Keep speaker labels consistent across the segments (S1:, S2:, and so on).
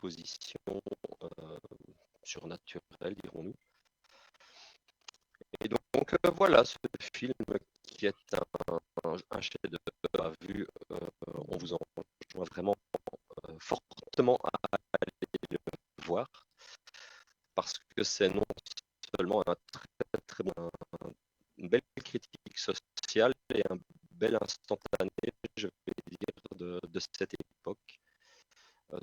S1: suppositions euh, surnaturelles, dirons-nous. Et donc voilà, ce film qui est un chef-d'œuvre à vue, on vous enjoint vraiment fortement à aller le voir parce que c'est non seulement un très très bon, une belle critique sociale et un bel instantané, je vais dire, de cette époque,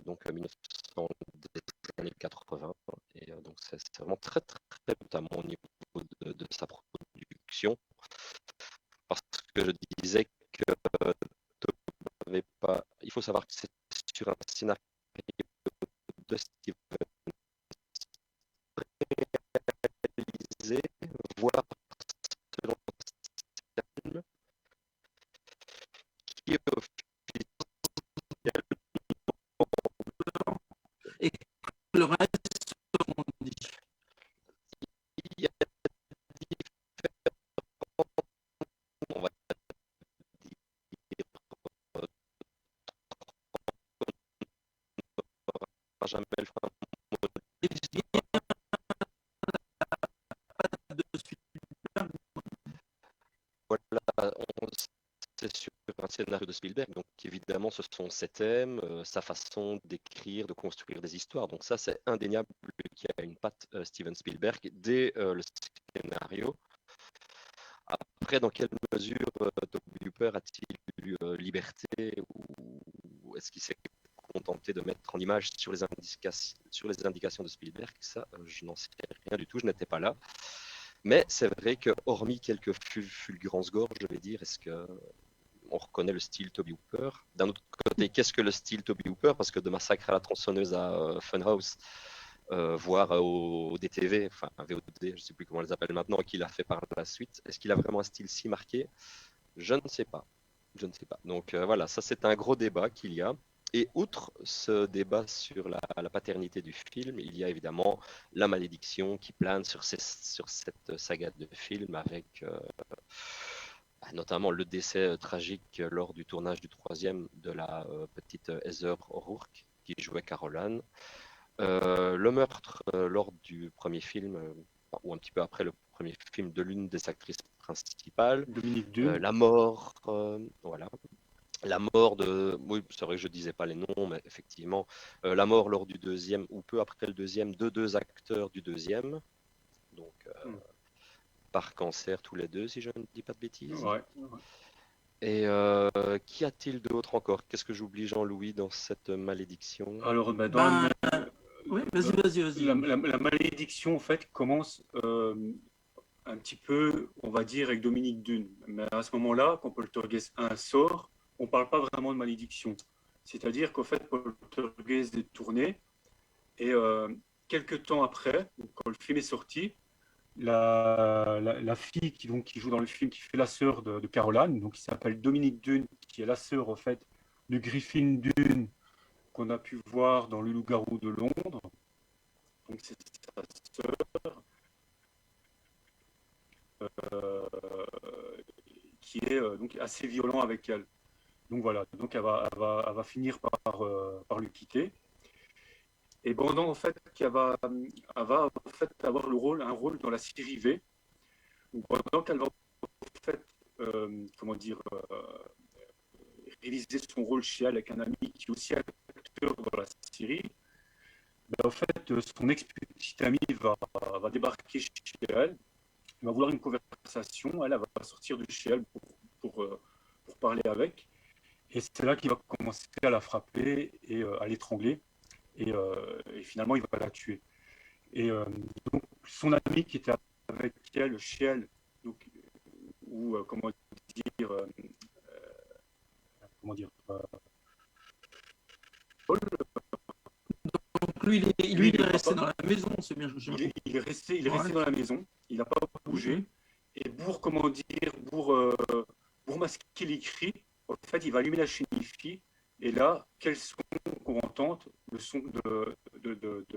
S1: donc 1900, des années 80, et donc c'est vraiment très très très notamment au niveau de sa production, parce que je disais que pas, il faut savoir que c'est sur un scénario de Steven réalisé, voire selon Stern, qui
S2: Et le reste, on dit.
S1: il y a on va dire, jamais le frein.
S2: Et bien de Spielberg.
S1: Voilà, c'est sur un scénario de Spielberg, donc évidemment ce sont ses thèmes, sa façon d'écrire, de construire des histoires. Donc ça c'est indéniable qu'il y a une patte Steven Spielberg dès le scénario. Après, dans quelle mesure Toby Hooper a-t-il eu liberté ou est-ce qu'il s'est contenté de mettre en image sur les indications de Spielberg? Ça, je n'en sais rien du tout, je n'étais pas là. Mais c'est vrai que, hormis quelques fulgurances gorges, je vais dire, est-ce que on reconnaît le style Toby Hooper? D'un autre côté, qu'est-ce que le style Toby Hooper? Parce que de Massacre à la tronçonneuse à Funhouse, voire au DTV, enfin un VOD, je ne sais plus comment on les appelle maintenant, qu'il a fait par la suite. Est-ce qu'il a vraiment un style si marqué? Je ne sais pas. Je ne sais pas. Donc voilà, ça c'est un gros débat qu'il y a. Et outre ce débat sur la paternité du film, il y a évidemment la malédiction qui plane sur cette saga de films avec notamment le décès tragique lors du tournage du troisième de la petite Heather O'Rourke qui jouait Caroline. Le meurtre lors du premier film, ou un petit peu après le premier film de l'une des actrices principales,
S3: Dominique Dune.
S1: la mort, voilà. La mort de, oui, c'est vrai que je disais pas les noms, mais effectivement, la mort lors du deuxième ou peu après le deuxième de deux acteurs du deuxième, donc par cancer tous les deux, si je ne dis pas de bêtises.
S3: Ouais.
S1: Et qu'y a-t-il d'autre encore? Qu'est-ce que j'oublie, Jean-Louis, dans cette malédiction?
S3: Alors, dans
S2: Ben, oui, vas-y.
S3: la malédiction, en fait, commence un petit peu, on va dire, avec Dominique Dune. Mais à ce moment-là, quand Poltergeist 1 sort, on ne parle pas vraiment de malédiction. C'est-à-dire qu'en fait, Poltergeist est tourné et quelques temps après, quand le film est sorti, la fille qui joue dans le film, qui fait la sœur de Caroline, donc qui s'appelle Dominique Dune, qui est la sœur, en fait, de Griffin Dune, qu'on a pu voir dans Le Loup-garou de Londres. Donc c'est sa sœur. Euh, qui est donc assez violent avec elle. Donc voilà, donc elle va finir par lui quitter. Et pendant en fait qu'elle va, elle va en fait avoir un rôle dans la série V. Donc pendant qu'elle va en fait, comment dire, réaliser son rôle chez elle avec un ami qui est aussi acteur dans la série, ben, en fait son ex-petite amie va débarquer chez elle. Il va vouloir une conversation, elle va sortir de chez elle pour parler avec. Et c'est là qu'il va commencer à la frapper et à l'étrangler. Et finalement, il va la tuer. Et donc, son ami qui était avec elle, chez elle, donc, ou comment dire, Paul,
S2: Donc lui, il est resté dans la maison, c'est bien.
S3: il est resté dans la maison, il n'a pas bougé. Et pour masquer les cris, en fait, il va allumer la chenille. Et là, quel son qu'on entend? Le son de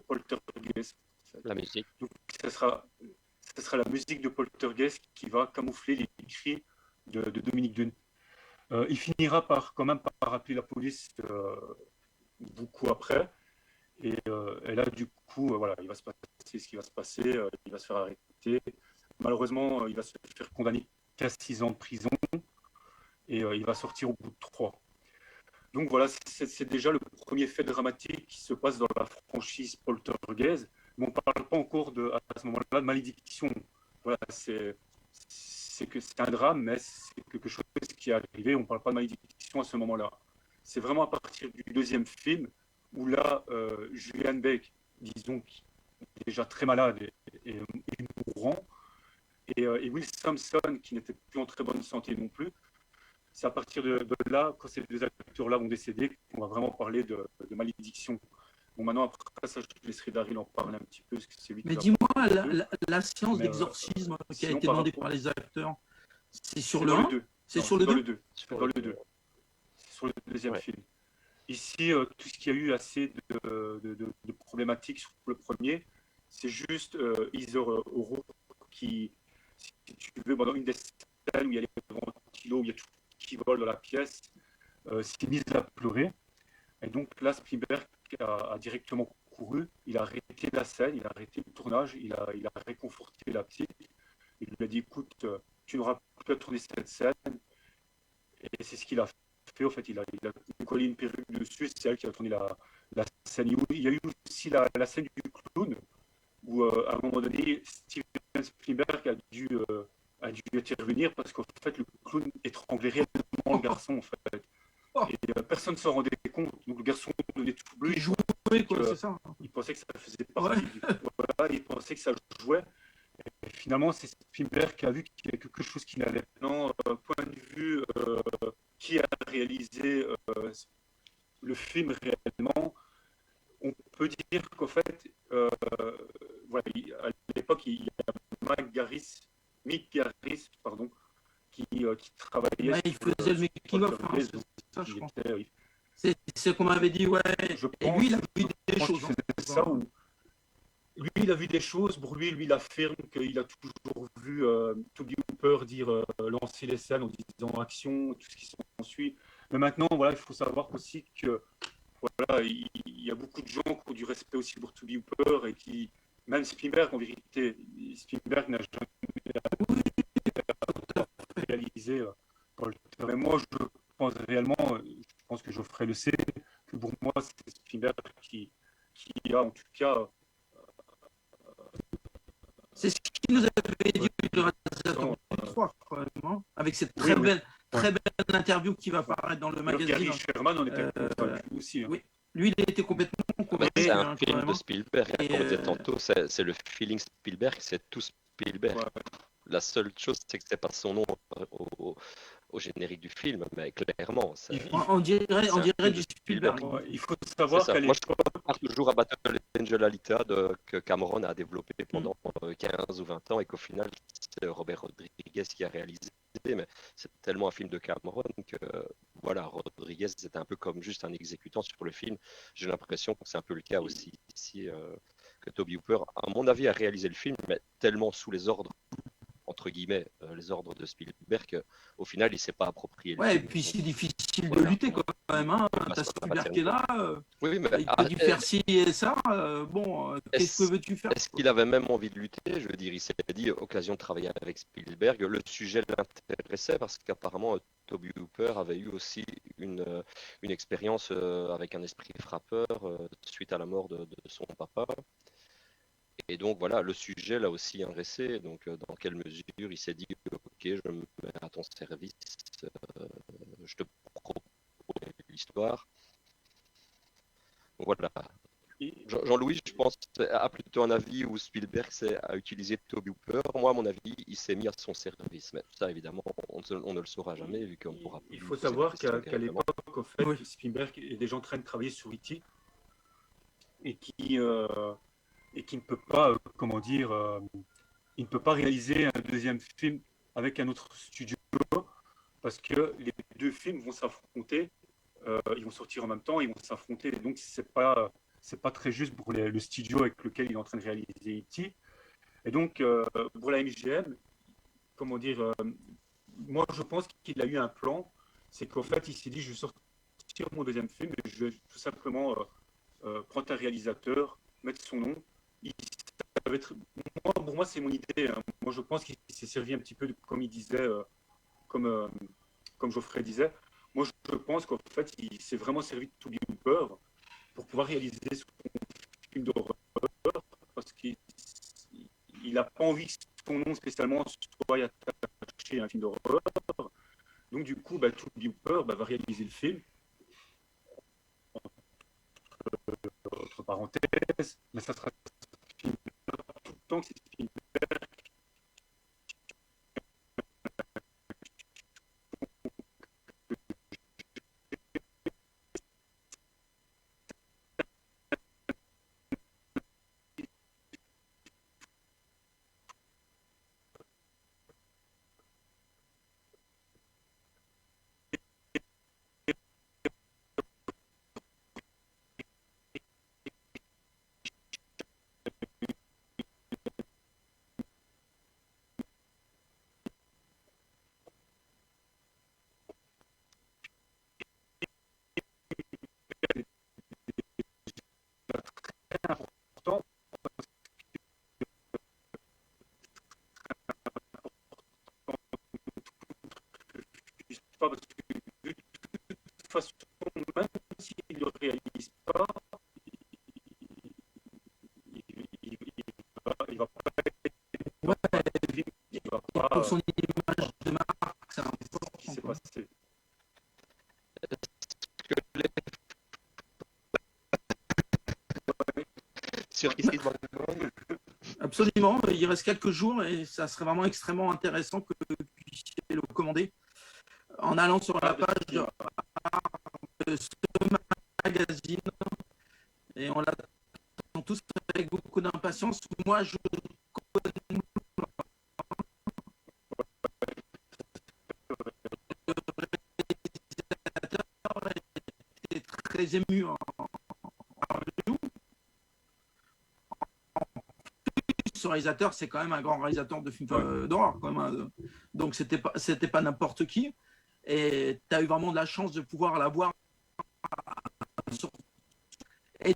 S3: Poltergeist. En fait.
S1: La musique.
S3: Donc, ça sera la musique de Poltergeist qui va camoufler les cris de Dominique Dune. Il finira quand même par appeler la police beaucoup après. Et là, du coup, voilà, il va se passer ce qui va se passer. Il va se faire arrêter. Malheureusement, il va se faire condamner qu'à 6 ans de prison et il va sortir au bout de 3. Donc voilà, c'est déjà le premier fait dramatique qui se passe dans la franchise Poltergeist. Mais on ne parle pas encore à ce moment-là de malédiction. Voilà, c'est un drame, mais c'est quelque chose qui est arrivé. On ne parle pas de malédiction à ce moment-là. C'est vraiment à partir du deuxième film où là, Julian Beck, disons, qui est déjà très malade et mourant, et Will Sampson, qui n'était plus en très bonne santé non plus. C'est à partir de là, quand ces deux acteurs-là vont décéder, qu'on va vraiment parler de malédiction. Bon, maintenant, après ça, je laisserai Daryl en parler un petit peu, parce que c'est lui qui
S2: Mais
S3: va
S2: dis-moi,
S3: parler un peu.
S2: la séance
S3: Mais,
S2: d'exorcisme qui a
S3: sinon,
S2: été
S3: par
S2: demandée
S3: rapport-
S2: par les acteurs, c'est sur
S3: c'est
S2: le
S3: dans le
S2: 1?
S3: 2.
S2: C'est
S3: Non,
S2: sur le
S3: dans
S2: 2?
S3: le 2. C'est dans le 2. C'est sur le deuxième
S1: Ouais.
S3: film. Ici, tout ce qu'il y a eu assez de problématiques sur le premier, c'est juste Heather O'Rourke qui, si tu veux, pendant une des scènes où il y a les ventilos, où il y a tout qui vole dans la pièce, s'est mise à pleurer. Et donc là, Spielberg a directement couru, il a arrêté la scène, il a arrêté le tournage, il a réconforté la petite. Il lui a dit, écoute, tu n'auras plus à tourner cette scène. Et c'est ce qu'il a fait. En fait, il a collé une perruque dessus. C'est elle qui a tourné la scène. Il y a eu aussi la scène du clown, où à un moment donné, Steven Spielberg a dû intervenir parce qu'en fait, le clown étranglait réellement le garçon. En fait. Et personne ne s'en rendait compte. Donc le garçon devenait tout bleu.
S2: Qui jouait, quoi, c'est ça?
S3: Il pensait que ça faisait partie du. Voilà, il pensait que ça jouait. Et finalement, c'est Spielberg qui a vu qu'il y avait quelque chose qui n'allait pas. Non, point de vue qui a réalisé le film réellement, on peut dire qu'en fait, voilà, à l'époque, il y a Mick Garris, pardon, qui travaillait
S2: Ouais, il faisait le
S3: sur
S2: making-of, hein,
S3: Poltergeist,
S2: c'est ça, je crois.
S3: était,
S2: C'est qu'on m'avait dit, ouais.
S3: je
S2: Et lui, il a
S3: pense,
S2: vu des
S3: qu'il
S2: choses.
S3: faisait ça, ou lui, il a vu des choses. Pour lui, il affirme qu'il a toujours vu Toby Hooper dire lancer les scènes en disant action, tout ce qui s'ensuit. Mais maintenant, voilà, il faut savoir aussi que voilà, il y a beaucoup de gens qui ont du respect aussi pour Toby Hooper et qui, même Spielberg, en vérité, Spielberg n'a jamais réalisé Polter. Mais moi, je pense réellement, je pense que Geoffrey le sait, que pour moi, c'est Spielberg qui a en tout cas.
S2: C'est ce qu'il nous avait dit le réalisateur du 3, vraiment, avec cette très belle interview qui va apparaître dans le magazine.
S3: Gary Sherman en était convaincu aussi. Hein.
S2: Oui, lui, il était complètement convaincu.
S1: C'est un film de Spielberg, comme on disait tantôt, c'est le feeling Spielberg, c'est tout Spielberg. Ouais. La seule chose, c'est que c'est pas son nom au générique du film, mais clairement.
S2: On dirait du Spielberg.
S3: Ouais, il faut savoir qu'à
S1: moi, je compare toujours à Battle Angel Alita que Cameron a développé pendant 15 ou 20 ans et qu'au final, c'est Robert Rodriguez qui a réalisé. Mais c'est tellement un film de Cameron que voilà, Rodriguez c'est un peu comme juste un exécutant sur le film. J'ai l'impression que c'est un peu le cas aussi ici, que Toby Hooper, à mon avis, a réalisé le film, mais tellement sous les ordres entre guillemets, les ordres de Spielberg, au final, il ne s'est pas approprié.
S2: Ouais, et puis c'est difficile de lutter quand même. Hein. T'as Spielberg qui est là,
S1: oui, mais
S2: il peut faire ci et ça. Bon, qu'est-ce que veux-tu faire?
S1: Est-ce qu'il avait même envie de lutter? Je veux dire, il s'est dit, occasion de travailler avec Spielberg. Le sujet l'intéressait parce qu'apparemment, Toby Hooper avait eu aussi une expérience avec un esprit frappeur suite à la mort de son papa. Et donc voilà, le sujet l'a aussi intéressé. Donc dans quelle mesure il s'est dit ok, je me mets à ton service, je te propose l'histoire. Donc voilà. Jean-Louis, je pense, a plutôt un avis où Spielberg a utilisé Toby Hooper. Moi, à mon avis, il s'est mis à son service. Mais ça, évidemment, on ne le saura jamais vu qu'on pourra.
S3: Il faut savoir qu'à l'époque, en fait, Spielberg est déjà en train de travailler sur E.T. et qui ne peut pas, comment dire, il ne peut pas réaliser un deuxième film avec un autre studio parce que les deux films vont s'affronter, ils vont sortir en même temps, ils vont s'affronter, donc c'est pas très juste pour le studio avec lequel il est en train de réaliser E.T. Et donc pour la MGM, comment dire, moi je pense qu'il a eu un plan, c'est qu'en fait il s'est dit je vais sortir mon deuxième film et je vais tout simplement prendre un réalisateur, mettre son nom. Ça va être, pour moi, c'est mon idée. Hein. Moi, je pense qu'il s'est servi un petit peu, comme il disait, comme Geoffrey disait. Moi, je pense qu'en fait, il s'est vraiment servi de Toby Hooper pour pouvoir réaliser son film d'horreur, parce qu'il n'a pas envie que son nom spécialement soit attaché à un film d'horreur. Donc, du coup, Toby Hooper va réaliser le film. Entre parenthèses, mais ça sera tout le temps que c'est film. Important. Pas parce que de toute façon, même s'il ne le réalise pas, il va pas il va pas
S2: pour son image de marque, c'est important.
S3: ce qui s'est passé.
S1: Sur Kiss Kiss Bang Bang.
S2: Absolument, il reste quelques jours et ça serait vraiment extrêmement intéressant que vous puissiez le commander en allant sur la page de ce magazine et on l'attend tous avec beaucoup d'impatience. Moi, je connais le réalisateur était très ému en review. Ce réalisateur, c'est quand même un grand réalisateur de films d'horreur. Donc, c'était pas n'importe qui. Et tu as eu vraiment de la chance de pouvoir la voir et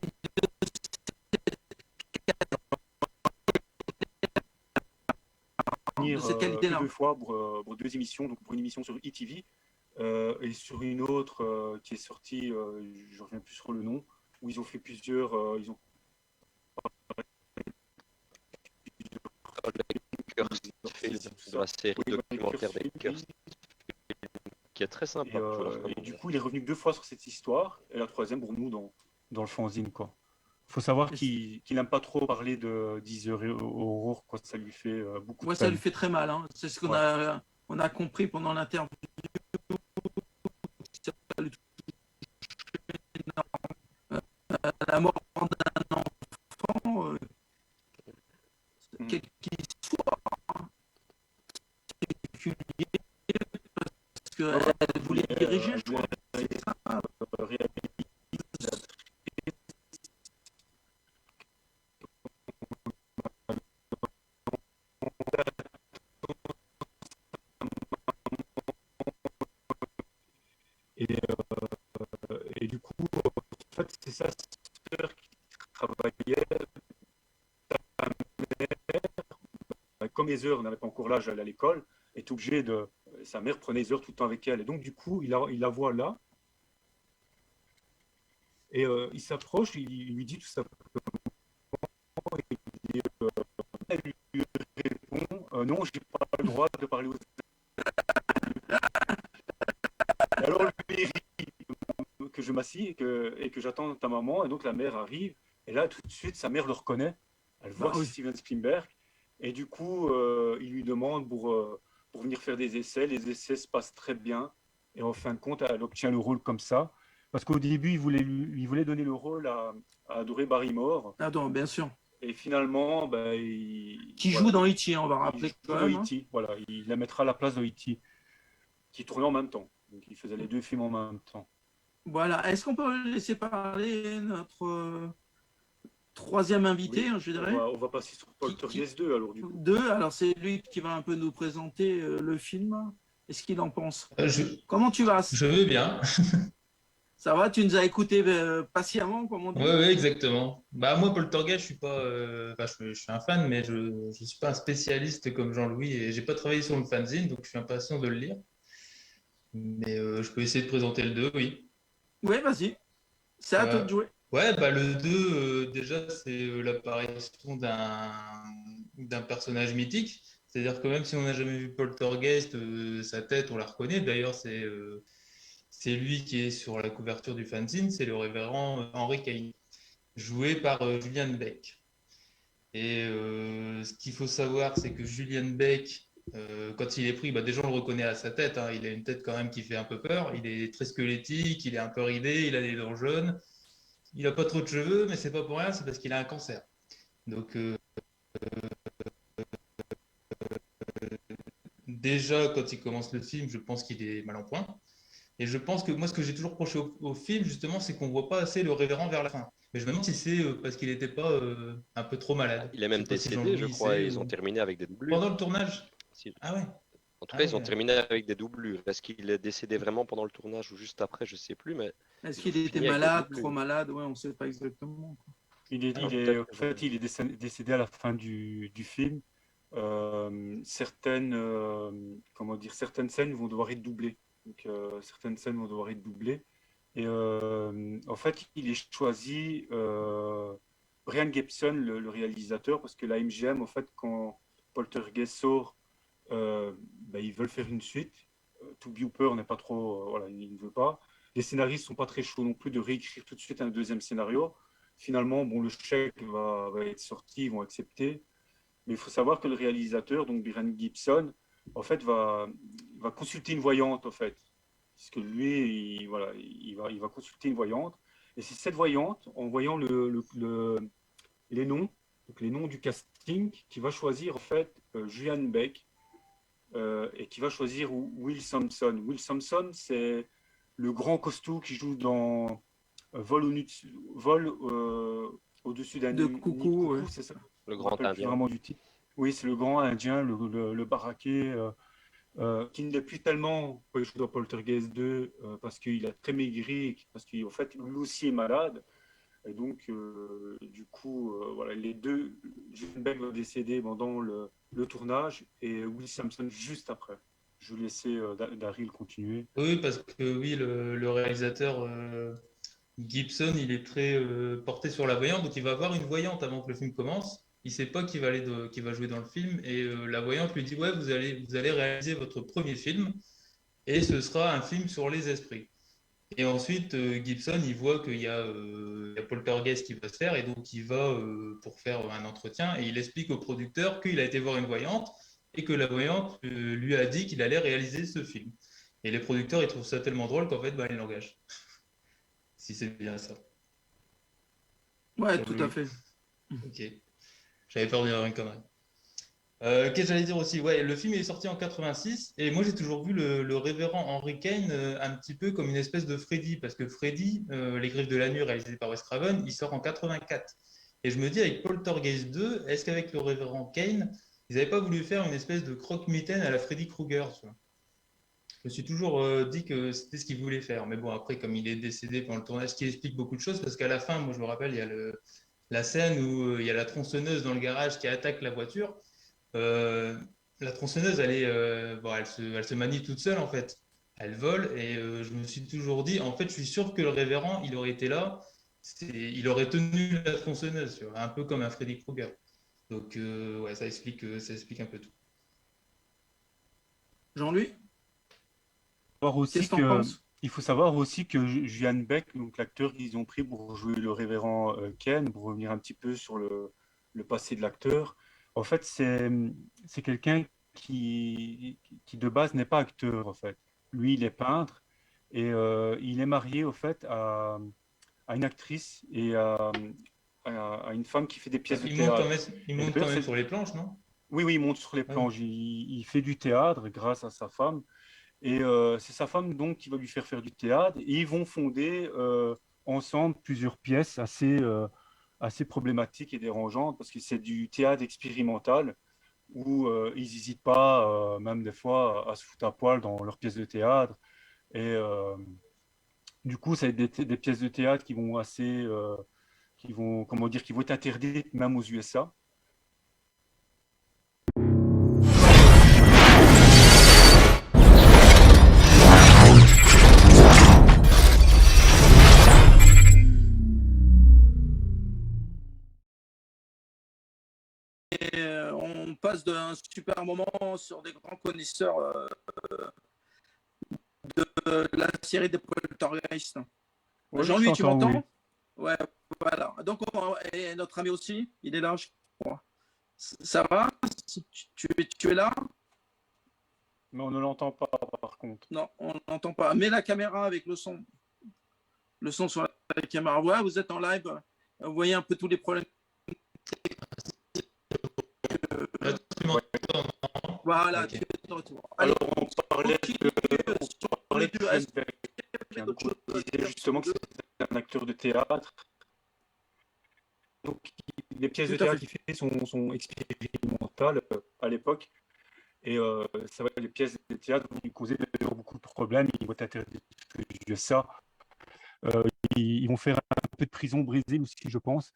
S2: de cette qualité-là.
S3: Deux fois pour deux émissions, donc pour une émission sur ETV et sur une autre qui est sortie, je ne reviens plus sur le nom, où ils ont fait plusieurs, ils ont
S1: de la série documentaire Bakers, qui est très sympa.
S3: Et du coup, il est revenu deux fois sur cette histoire, et la troisième pour nous dans le fanzine, quoi. Faut savoir qu'il n'aime pas trop parler de 10 heures Aurore, quoi. Ça lui fait beaucoup de peine.
S2: Ça lui fait très mal. Hein. C'est ce qu'on on a compris pendant l'interview. La mort d'un enfant, quel qu'il soit, parce qu'elle voulait diriger, je crois.
S3: Et du coup, en fait, c'est sa sœur qui travaillait. Comme les heures n'avaient pas encore l'âge d'aller à l'école, est obligé de. Sa mère prenait les heures tout le temps avec elle. Et donc, du coup, il la voit là. Et il s'approche, il lui dit tout simplement. Elle lui répond non, j'ai pas le droit de parler aux alors lui rit que je m'assis et que j'attends ta maman. Et donc la mère arrive. Et là, tout de suite, sa mère le reconnaît. Elle voit que c'est Steven Spielberg. Et du coup, il lui demande pour venir faire des essais. Les essais se passent très bien. Et en fin de compte, elle obtient le rôle comme ça. Parce qu'au début, il voulait donner le rôle à Drew Barrymore.
S2: Attends, bien sûr.
S3: Et finalement,
S2: qui joue dans E.T., on va rappeler.
S3: Dans E.T., voilà, il la mettra à la place de E.T., qui tournait en même temps. Donc, il faisait les deux films en même temps.
S2: Voilà. Est-ce qu'on peut laisser parler notre troisième invité, je dirais.
S3: On va passer sur Poltergeist 2, alors, du coup.
S2: 2, alors c'est lui qui va un peu nous présenter le film. Est-ce qu'il en pense? Comment tu vas?
S4: Je vais bien.
S2: Ça va, tu nous as écouté patiemment, comme on
S4: Oui,
S2: dit?
S4: ouais, exactement. Bah, moi, Poltergeist, je suis pas, enfin, je suis un fan, mais je ne suis pas un spécialiste comme Jean-Louis et j'ai pas travaillé sur le fanzine, donc je suis impatient de le lire. Mais je peux essayer de présenter le 2, oui.
S2: Oui, vas-y. C'est à toi
S4: Euh,
S2: de jouer.
S4: ouais, bah, le 2 déjà, c'est l'apparition d'un personnage mythique. C'est-à-dire que même si on n'a jamais vu Poltergeist, sa tête, on la reconnaît. D'ailleurs, c'est lui qui est sur la couverture du fanzine, c'est le révérend Henry Kane, joué par Julian Beck. Et ce qu'il faut savoir, c'est que Julian Beck, quand il est pris, bah déjà on le reconnaît à sa tête, hein. Il a une tête quand même qui fait un peu peur. Il est très squelettique, il est un peu ridé, il a des dents jaunes. Il n'a pas trop de cheveux, mais c'est pas pour rien, c'est parce qu'il a un cancer. Donc déjà, quand il commence le film, je pense qu'il est mal en point. Et je pense que moi, ce que j'ai toujours reproché au film, justement, c'est qu'on voit pas assez le révérend vers la fin. Mais je me demande si c'est parce qu'il n'était pas un peu trop malade.
S1: Il est
S4: Je
S1: même
S4: sais pas si
S1: décédé, je
S4: Jean-Louis
S1: crois,
S4: sait.
S1: et ils ont terminé avec des doublures.
S4: Pendant le tournage?
S1: Si-
S4: Ah ouais.
S1: En tout
S4: Ah
S1: cas, ils ont
S4: ouais.
S1: terminé avec des doublures. Est-ce qu'il est décédé vraiment pendant le tournage ou juste après, je sais plus, mais
S2: Est-ce
S1: ils ont
S2: qu'il était
S1: fini avec des
S2: malade, trop
S1: doublures.
S2: malade? Ouais, on ne sait pas exactement.
S1: Alors
S3: En
S1: peut-être que
S3: fait, il est décédé à la fin du film. Comment dire, certaines scènes vont devoir être doublées. Donc, certaines scènes vont devoir être doublées. Et en fait, il est choisi Brian Gibson, le réalisateur, parce que la MGM, en fait, quand Poltergeist sort, ils veulent faire une suite. Toby Hooper n'est pas trop, voilà, il ne veut pas. Les scénaristes sont pas très chauds non plus de réécrire tout de suite un deuxième scénario. Finalement, bon, le chèque va être sorti, ils vont accepter. Mais il faut savoir que le réalisateur, donc Brian Gibson, en fait, va consulter une voyante, en fait. Parce que lui, voilà, il va consulter une voyante. Et c'est cette voyante, en voyant les noms, donc les noms du casting, qui va choisir, en fait, Julian Beck, et qui va choisir Will Sampson. Will Sampson, c'est le grand costaud qui joue dans Vol au-dessus d'un
S2: De
S3: nid de
S2: coucou, ouais.
S3: coucou, c'est ça?
S1: le
S3: Je me
S1: grand
S3: rappelle plus
S1: indien.
S3: vraiment du titre. Oui, c'est le grand indien, le baraqué, qui ne l'est plus tellement quand il joue dans Poltergeist 2, parce qu'il a très maigri, parce qu'en fait, lui aussi est malade. Et donc, du coup, voilà, les deux, Julian Bell va décéder pendant le tournage et Will Sampson juste après. Je vais laisser Daryl continuer.
S4: Oui, parce que oui, le réalisateur Gibson, il est très porté sur la voyante, donc il va avoir une voyante avant que le film commence. Il sait pas qui va jouer dans le film, et la voyante lui dit, ouais, vous allez réaliser votre premier film, et ce sera un film sur les esprits. Et ensuite, Gibson, il voit il y a Poltergeist qui va se faire, et donc il va pour faire un entretien, et il explique au producteur qu'il a été voir une voyante, et que la voyante lui a dit qu'il allait réaliser ce film. Et les producteurs, ils trouvent ça tellement drôle qu'en fait, bah, ils l'engagent. Si c'est bien ça.
S2: Ouais, tout à
S3: Oui.
S2: fait.
S4: Ok. J'avais peur d'y avoir une connerie. Qu'est-ce que j'allais dire aussi? Ouais, le film est sorti en 86 et moi j'ai toujours vu le révérend Henry Kane un petit peu comme une espèce de Freddy parce que Freddy, Les Griffes de la Nuit réalisé par Wes Craven, il sort en 84. Et je me dis avec Poltergeist 2, est-ce qu'avec le révérend Kane, ils n'avaient pas voulu faire une espèce de croque-mitaine à la Freddy Krueger, tu vois? Je me suis toujours dit que c'était ce qu'ils voulaient faire. Mais bon, après, comme il est décédé pendant le tournage, ce qui explique beaucoup de choses parce qu'à la fin, moi je me rappelle, il y a la scène où il y a la tronçonneuse dans le garage qui attaque la voiture. Euh, la tronçonneuse, elle se manie toute seule en fait. Elle vole et je me suis toujours dit, en fait, je suis sûr que le révérend, il aurait été là, il aurait tenu la tronçonneuse, tu vois, un peu comme un Freddy Krueger. Donc, ouais, ça explique un peu tout.
S2: Jean-Louis,
S3: Voir
S2: qu'est-ce
S3: aussi
S2: que t'en
S3: que,
S2: penses?
S3: il faut savoir aussi que Julian Beck, donc l'acteur qu'ils ont pris pour jouer le révérend Ken, pour revenir un petit peu sur le passé de l'acteur, en fait, c'est quelqu'un qui de base n'est pas acteur, en fait. Lui, il est peintre et il est marié, au fait, à une actrice et à une femme qui fait des pièces de théâtre.
S4: Il
S3: Et
S4: monte
S3: d'ailleurs,
S4: quand même sur les planches, non?
S3: oui, oui, il monte sur les
S4: Ah oui.
S3: planches. Il fait du théâtre grâce à sa femme. Et c'est sa femme donc qui va lui faire faire du théâtre. Et ils vont fonder ensemble plusieurs pièces assez problématiques et dérangeantes parce que c'est du théâtre expérimental où ils n'hésitent pas, même des fois, à se foutre à poil dans leurs pièces de théâtre. Et Du coup, ça va être des pièces de théâtre qui vont qui vont, comment dire, qui vont être interdites même aux USA.
S2: Et on passe d'un super moment sur des grands connaisseurs de la série des Poltergeist.
S3: Oui,
S2: Jean-Louis, tu
S3: t'entends, oui.
S2: m'entends? Ouais, voilà. Donc, et notre ami aussi, il est là, je crois. Ça va? Tu es là?
S3: Mais on ne l'entend pas, par contre.
S2: Non, on n'entend pas. Mets la caméra avec le son sur la caméra. Ouais, vous êtes en live. Vous voyez un peu tous les problèmes.
S4: Là, tu m'entends?
S2: Voilà,
S4: Ok.
S2: tu es de retour. Allez,
S3: Alors, on parlait de
S2: les deux. Est-ce
S3: Trenbeck.
S2: qu'il y a
S3: Donc,
S2: d'autres choses
S3: on
S2: à
S3: disait
S2: dire
S3: justement que
S2: sur
S3: c'était un acteur de théâtre. Donc, les pièces de
S2: Tout à
S3: théâtre
S2: fait.
S3: qu'il fait sont expérimentales à l'époque. Et ça va, les pièces de théâtre vont lui causer d'ailleurs beaucoup de problèmes. Ils vont être interdits de ça. Ils vont faire un peu de prison au Brésil aussi, je pense.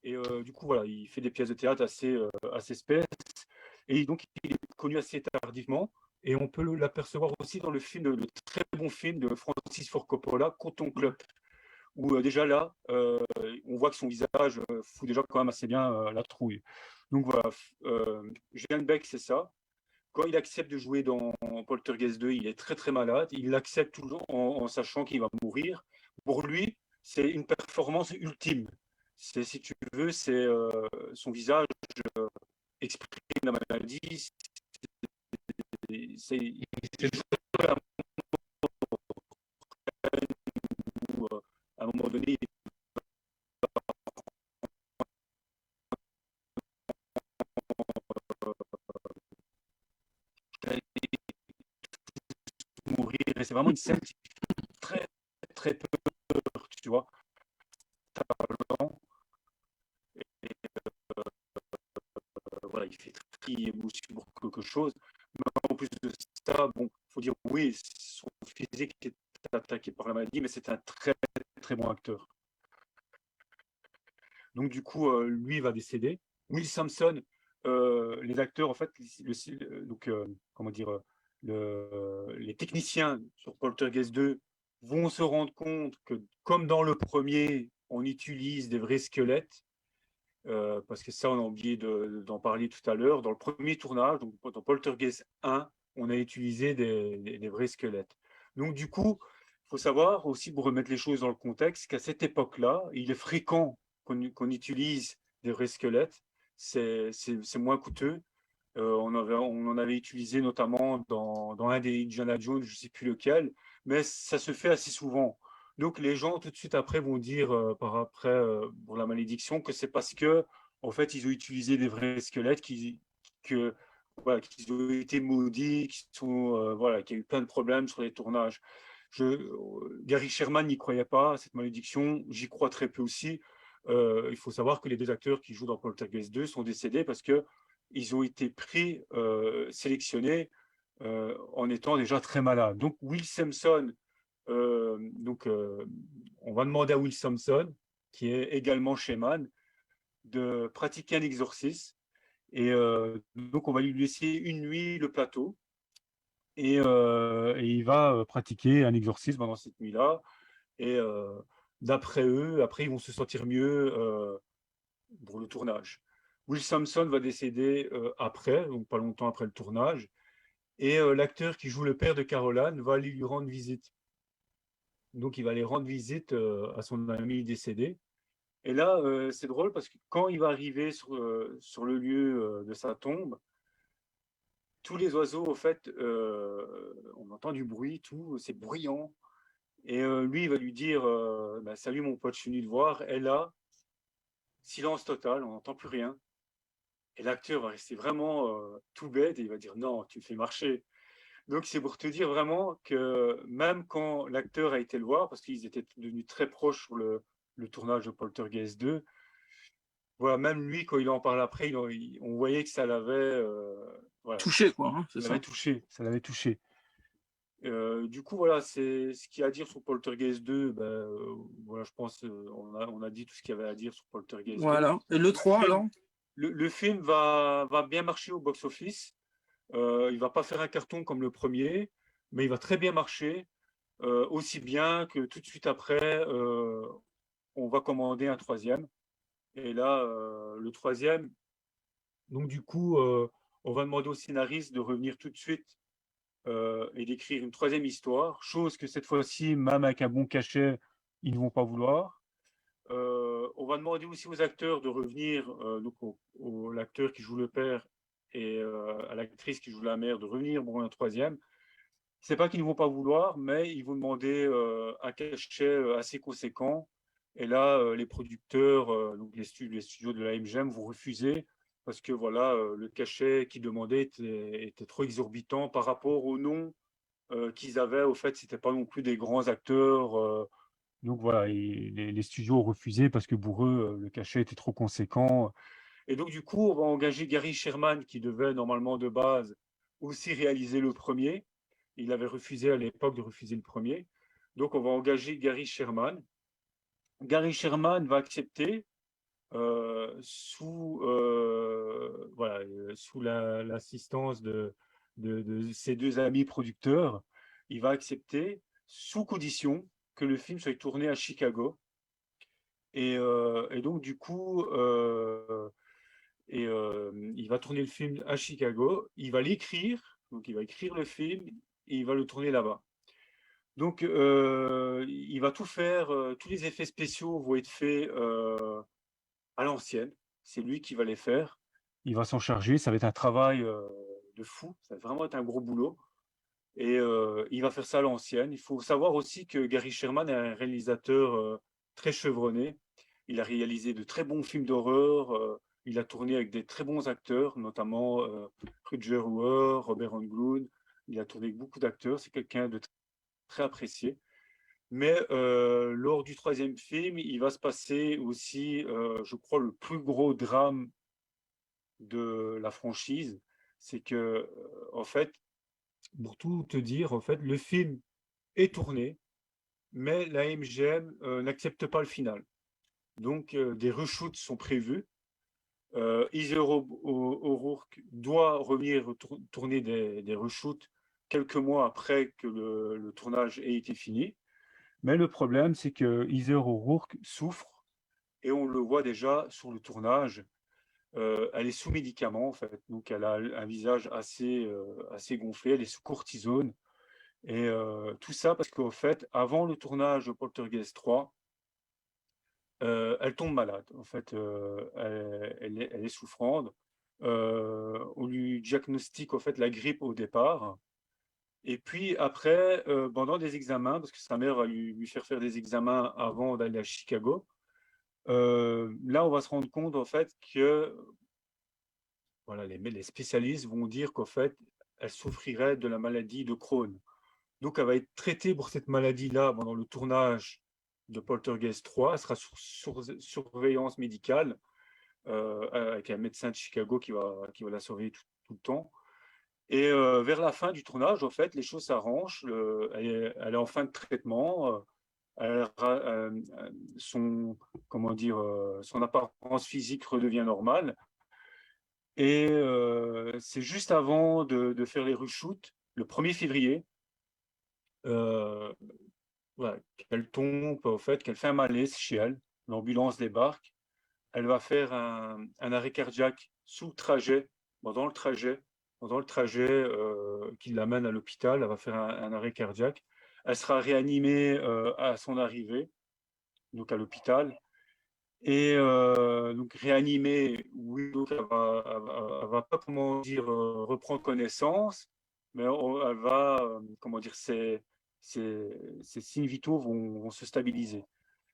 S3: Et du coup, voilà, il fait des pièces de théâtre assez spèces. Et donc, il est connu assez tardivement. Et on peut l'apercevoir aussi dans le très bon film de Francis Ford Coppola, Cotton Club, où déjà là, on voit que son visage fout déjà quand même assez bien la trouille. Donc voilà, Jean Beck, c'est ça. Quand il accepte de jouer dans Poltergeist 2, il est très très malade. Il l'accepte toujours en sachant qu'il va mourir. Pour lui, c'est une performance ultime. C'est, si tu veux, c'est son visage exprime la maladie. Il joue à un moment donné, il va mourir. Et c'est vraiment une scène qui fait très très peur, tu vois. Et voilà, il fait très émotion pour quelque chose. Mais en plus de ça, bon, faut dire oui, son physique est attaqué par la maladie, mais c'est un très très bon acteur. Donc du coup, lui va décéder. Will Sampson, les acteurs, en fait, donc, comment dire, les techniciens sur Poltergeist 2 vont se rendre compte que, comme dans le premier, on utilise des vrais squelettes, parce que ça, on a oublié d'en parler tout à l'heure. Dans le premier tournage, donc dans Poltergeist 1, on a utilisé des vrais squelettes. Donc du coup, il faut savoir aussi, pour remettre les choses dans le contexte, qu'à cette époque-là, il est fréquent qu'on utilise des vrais squelettes. C'est moins coûteux. On en avait utilisé notamment dans un des Indiana Jones, je ne sais plus lequel, mais ça se fait assez souvent. Donc les gens tout de suite après vont dire pour la malédiction que c'est parce que en fait ils ont utilisé des vrais squelettes que voilà, qui ont été maudits, voilà, qu'il y a eu plein de problèmes sur les tournages. Gary Sherman n'y croyait pas à cette malédiction, j'y crois très peu aussi. Il faut savoir que les deux acteurs qui jouent dans Poltergeist 2 sont décédés parce que ils ont été sélectionnés en étant déjà très malades. Donc Will Sampson, on va demander à Will Sampson, qui est également shaman, de pratiquer un exorcisme. Et donc on va lui laisser une nuit le plateau. Et il va pratiquer un exorcisme pendant cette nuit-là. Et d'après eux, après, ils vont se sentir mieux pour le tournage. Will Sampson va décéder après, donc pas longtemps après le tournage. Et l'acteur qui joue le père de Caroline va aller lui rendre visite. Donc, il va aller rendre visite à son ami décédé. Et là, c'est drôle parce que quand il va arriver sur le lieu de sa tombe, tous les oiseaux, en fait, on entend du bruit, tout, c'est bruyant. Et lui, il va lui dire bah, salut mon pote, je suis venu te voir. Et là, silence total, on n'entend plus rien. Et l'acteur va rester vraiment tout bête et il va dire non, tu me fais marcher. Donc, c'est pour te dire vraiment que même quand l'acteur a été le voir, parce qu'ils étaient devenus très proches sur le tournage de Poltergeist 2, voilà, même lui, quand il en parle après, on voyait que ça l'avait voilà,
S2: touché, quoi, hein,
S3: ça
S2: c'est
S3: l'avait
S2: ça.
S3: touché, ça l'avait touché. Du coup, voilà, c'est ce qu'il y a à dire sur Poltergeist 2. Voilà, je pense on a dit tout ce qu'il y avait à dire sur Poltergeist 2.
S2: Voilà. Et le 3,
S3: film,
S2: alors?
S3: le film va bien marcher au box-office. Il va pas faire un carton comme le premier, mais il va très bien marcher, aussi bien que tout de suite après, on va commander un troisième. Et là, le troisième, donc du coup, on va demander au scénariste de revenir tout de suite et d'écrire une troisième histoire, chose que cette fois-ci, même avec un bon cachet, ils ne vont pas vouloir. On va demander aussi aux acteurs de revenir, donc l'acteur qui joue le père et à l'actrice qui joue la mère de revenir pour un troisième. C'est pas qu'ils ne vont pas vouloir, mais ils vont demander un cachet assez conséquent. Et là, les producteurs, donc les studios de la MGM vont refuser parce que voilà, le cachet qu'ils demandaient était trop exorbitant par rapport au nom qu'ils avaient. Au fait, c'était pas non plus des grands acteurs. Donc voilà, les studios ont refusé parce que pour eux, le cachet était trop conséquent. Et donc du coup, on va engager Gary Sherman qui devait normalement de base aussi réaliser le premier. Il avait refusé à l'époque de refuser le premier. Donc on va engager Gary Sherman. Gary Sherman va accepter sous l'assistance de ses deux amis producteurs. Il va accepter sous condition que le film soit tourné à Chicago. Et donc, du coup, il va tourner le film à Chicago. Il va l'écrire, donc il va écrire le film et il va le tourner là-bas. Donc, il va tout faire, tous les effets spéciaux vont être faits à l'ancienne. C'est lui qui va les faire. Il va s'en charger. Ça va être un travail de fou. Ça va vraiment être un gros boulot. Et il va faire ça à l'ancienne. Il faut savoir aussi que Gary Sherman est un réalisateur très chevronné. Il a réalisé de très bons films d'horreur. Il a tourné avec des très bons acteurs, notamment Rutger Hauer, Robert Englund. Il a tourné avec beaucoup d'acteurs. C'est quelqu'un de très apprécié. Mais lors du troisième film, il va se passer aussi, je crois, le plus gros drame de la franchise. C'est que, en fait, pour tout te dire, en fait, le film est tourné, mais la MGM n'accepte pas le final. Donc, des reshoots sont prévus. Heather O'Rourke doit revenir tourner des reshoots quelques mois après que le tournage ait été fini. Mais le problème, c'est que Heather O'Rourke souffre et on le voit déjà sur le tournage. Elle est sous médicaments, en fait. Donc, elle a un visage assez gonflé. Elle est sous cortisone. Et tout ça parce qu'en fait, avant le tournage de Poltergeist 3, elle tombe malade. En fait, elle est souffrante. On lui diagnostique en fait la grippe au départ. Et puis après, pendant des examens, parce que sa mère va lui faire des examens avant d'aller à Chicago, là, on va se rendre compte en fait que voilà, les spécialistes vont dire qu'en fait, elle souffrirait de la maladie de Crohn. Donc, elle va être traitée pour cette maladie-là pendant le tournage de Poltergeist 3. Elle sera sur surveillance médicale avec un médecin de Chicago qui va la surveiller tout le temps. Et vers la fin du tournage, en fait, les choses s'arrangent. Elle est en fin de traitement. Son, comment dire, son apparence physique redevient normale. Et c'est juste avant de faire les reshoots, le 1er février, euh, voilà, qu'elle tombe, au fait, qu'elle fait un malaise chez elle. L'ambulance débarque. Elle va faire un arrêt cardiaque sous le trajet, pendant le trajet qui l'amène à l'hôpital. Elle va faire un arrêt cardiaque. Elle sera réanimée à son arrivée, donc à l'hôpital. Et donc réanimée, oui, donc elle va pas, comment dire, reprendre connaissance, mais elle va, comment dire, ses signes vitaux vont se stabiliser.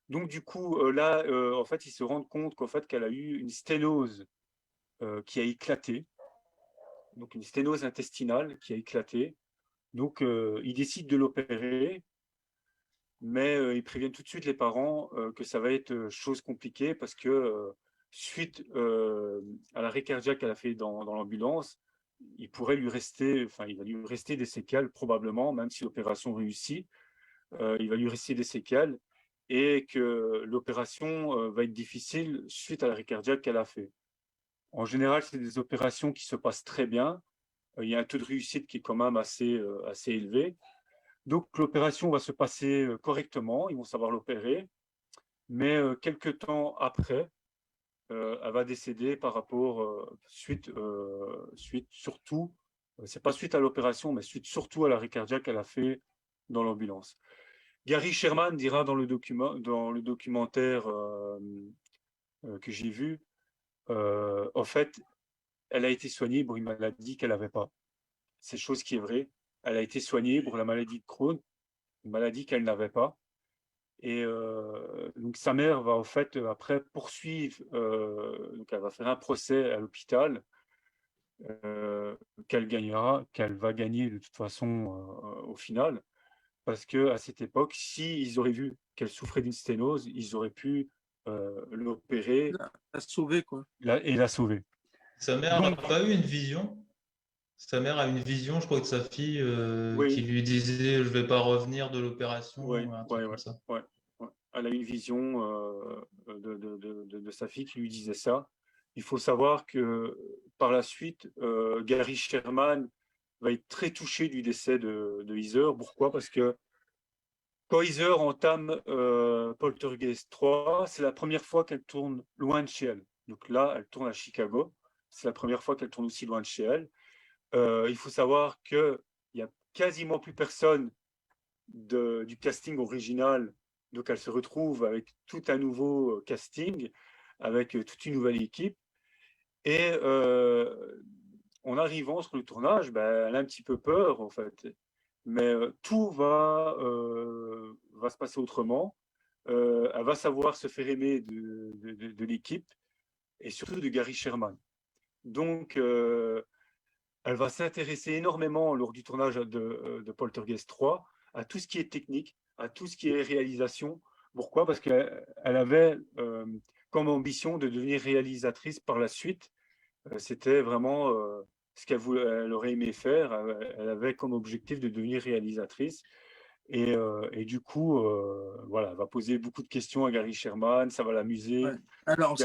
S3: Donc, du coup, là, en fait, ils se rendent compte qu'en fait, qu'elle a eu une sténose qui a éclaté, donc une sténose intestinale qui a éclaté. Donc, ils décident de l'opérer, mais ils préviennent tout de suite les parents que ça va être chose compliquée parce que suite à l'arrêt cardiaque qu'elle a fait dans l'ambulance, il va lui rester des séquelles probablement, même si l'opération réussit, il va lui rester des séquelles et que l'opération va être difficile suite à l'arrêt cardiaque qu'elle a fait. En général, c'est des opérations qui se passent très bien. Il y a un taux de réussite qui est quand même assez élevé. Donc, l'opération va se passer correctement, ils vont savoir l'opérer, mais quelques temps après, elle va décéder par rapport, suite surtout, c'est pas suite à l'opération, mais suite surtout à l'arrêt cardiaque qu'elle a fait dans l'ambulance. Gary Sherman dira dans le documentaire que j'ai vu, en fait, elle a été soignée pour une maladie qu'elle n'avait pas. C'est chose qui est vraie. Elle a été soignée pour la maladie de Crohn, une maladie qu'elle n'avait pas. Et donc sa mère va en fait après poursuivre, donc elle va faire un procès à l'hôpital qu'elle va gagner de toute façon au final, parce que à cette époque, s'ils auraient vu qu'elle souffrait d'une sténose, ils auraient pu l'opérer
S2: La sauver, quoi.
S3: et la sauver.
S4: Sa mère n'a
S3: Donc
S4: pas eu une vision. Sa mère a une vision, je crois, de sa fille qui
S3: oui,
S4: lui disait je vais pas revenir de l'opération, un truc
S3: ouais,
S4: comme ça.
S3: ouais. Elle a une vision de sa fille qui lui disait ça. Il faut savoir que par la suite, Gary Sherman va être très touché du décès de Heather. Pourquoi? Parce que quand Heather entame Poltergeist 3, c'est la première fois qu'elle tourne loin de chez elle. Donc là, elle tourne à Chicago. C'est la première fois qu'elle tourne aussi loin de chez elle. Il faut savoir qu'il n'y a quasiment plus personne du casting original. Donc elle se retrouve avec tout un nouveau casting, avec toute une nouvelle équipe. Et en arrivant sur le tournage, ben, elle a un petit peu peur, en fait. Mais tout va se passer autrement. Elle va savoir se faire aimer de l'équipe et surtout de Gary Sherman. Donc, elle va s'intéresser énormément lors du tournage de Poltergeist 3 à tout ce qui est technique, à tout ce qui est réalisation. Pourquoi? Parce qu'elle avait comme ambition de devenir réalisatrice par la suite. C'était vraiment ce elle aurait aimé faire. Elle avait comme objectif de devenir réalisatrice. Et du coup, voilà, elle va poser beaucoup de questions à Gary Sherman, ça va l'amuser.
S2: Ouais. Alors,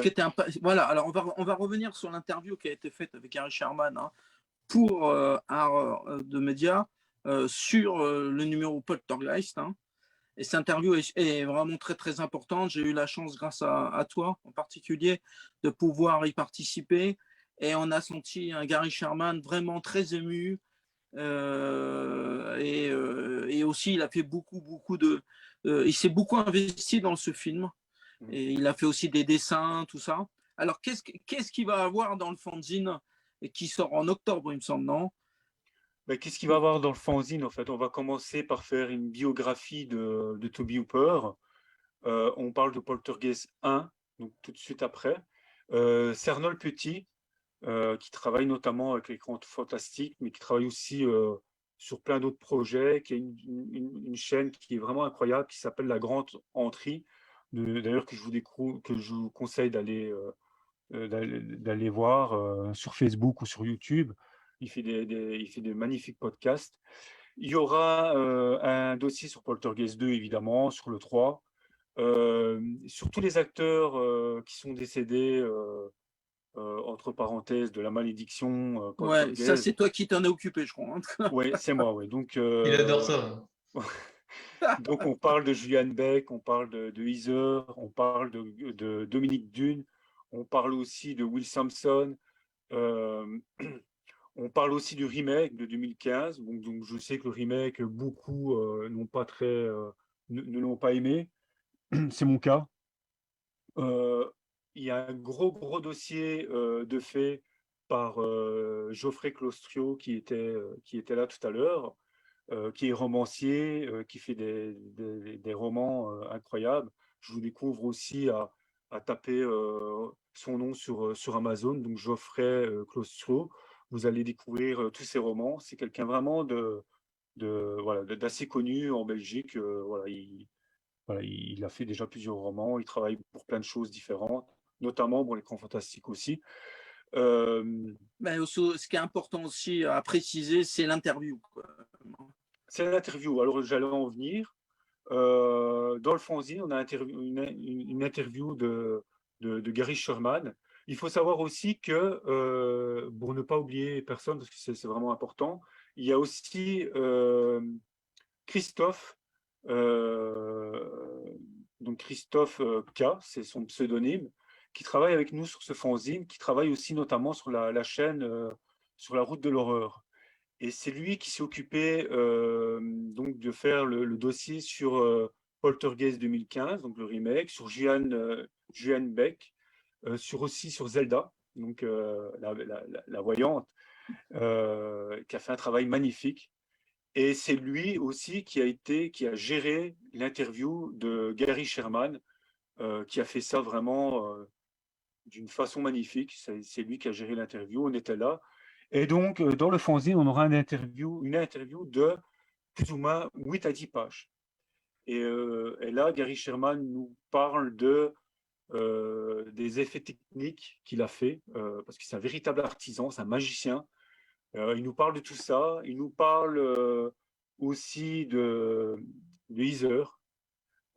S2: voilà, alors on va revenir sur l'interview qui a été faite avec Gary Sherman, hein, pour un de médias sur le numéro Poltergeist, hein. Et cette interview est vraiment très très importante. J'ai eu la chance, grâce à toi en particulier, de pouvoir y participer. Et on a senti un Gary Sherman vraiment très ému. Et aussi, il a fait beaucoup de. Il s'est beaucoup investi dans ce film. Et il a fait aussi des dessins, tout ça. Alors, qu'est-ce qu'il va avoir dans le fanzine et qui sort en octobre, il me semble, non?
S3: Mais qu'est-ce qu'il va y avoir dans le fanzine, en fait? On va commencer par faire une biographie de Toby Hooper. On parle de Poltergeist 1, donc tout de suite après. C'est Arnold Petit, qui travaille notamment avec l'écran fantastique, mais qui travaille aussi sur plein d'autres projets, qui a une chaîne qui est vraiment incroyable, qui s'appelle La Grande Entrée, d'ailleurs que je vous conseille d'aller voir sur Facebook ou sur YouTube. Il fait il fait des magnifiques podcasts. Il y aura un dossier sur Poltergeist 2, évidemment, sur le 3, sur tous les acteurs qui sont décédés, entre parenthèses, de la malédiction
S2: Ouais, ça,
S3: Poltergeist.
S2: c'est toi qui t'en es occupé, je crois, hein.
S3: Oui, c'est moi, ouais. Donc,
S4: Il adore ça.
S3: donc, on parle de Julian Beck, on parle de Heather, on parle de Dominique Dune, on parle aussi de Will Sampson, euh, on parle aussi du remake de 2015. Donc je sais que le remake, beaucoup n'ont pas ne l'ont pas aimé. C'est mon cas. Euh, il y a un gros dossier de fait par Geoffrey Clostrio qui était là tout à l'heure, qui est romancier, qui fait des romans incroyables. Je vous découvre aussi à taper son nom sur Amazon, donc Geoffrey Clostrio. Vous allez découvrir tous ses romans. C'est quelqu'un vraiment voilà, d'assez connu en Belgique. Voilà, il a fait déjà plusieurs romans. Il travaille pour plein de choses différentes, notamment pour l'écran fantastique aussi.
S2: Ben, ce qui est important aussi à préciser, c'est l'interview, quoi.
S3: C'est l'interview. Alors, j'allais en venir. Dans le fanzine, on a une interview de Gary Sherman. Il faut savoir aussi que, pour ne pas oublier personne, parce que c'est vraiment important, il y a aussi Christophe, donc Christophe K, c'est son pseudonyme, qui travaille avec nous sur ce fanzine, qui travaille aussi notamment sur la chaîne sur la route de l'horreur. Et c'est lui qui s'est occupé donc de faire le dossier sur Poltergeist 2015, donc le remake, sur Juan Beck, aussi sur Zelda, donc la voyante, qui a fait un travail magnifique. Et c'est lui aussi qui a géré l'interview de Gary Sherman, qui a fait ça vraiment d'une façon magnifique. C'est lui qui a géré l'interview, on était là. Et donc, dans le fanzine, on aura une interview de plus ou moins 8 à 10 pages. Et là, Gary Sherman nous parle des effets techniques qu'il a fait, parce que c'est un véritable artisan, c'est un magicien. Il nous parle de tout ça. Il nous parle aussi de Heather.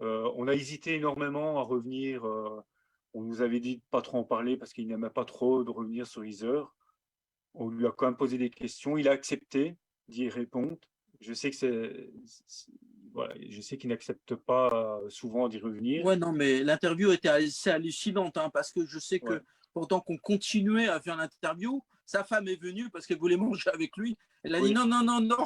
S3: On a hésité énormément à revenir. On nous avait dit de pas trop en parler parce qu'il n'aimait pas trop de revenir sur Heather. On lui a quand même posé des questions. Il a accepté d'y répondre. Je sais que voilà, je sais qu'il n'accepte pas souvent d'y revenir.
S2: Ouais, non, mais l'interview était assez hallucinante, hein, parce que je sais que
S3: Ouais.
S2: pendant qu'on continuait à faire l'interview, sa femme est venue parce qu'elle voulait manger avec lui. Elle a dit
S3: Oui.
S2: non, non, non, non,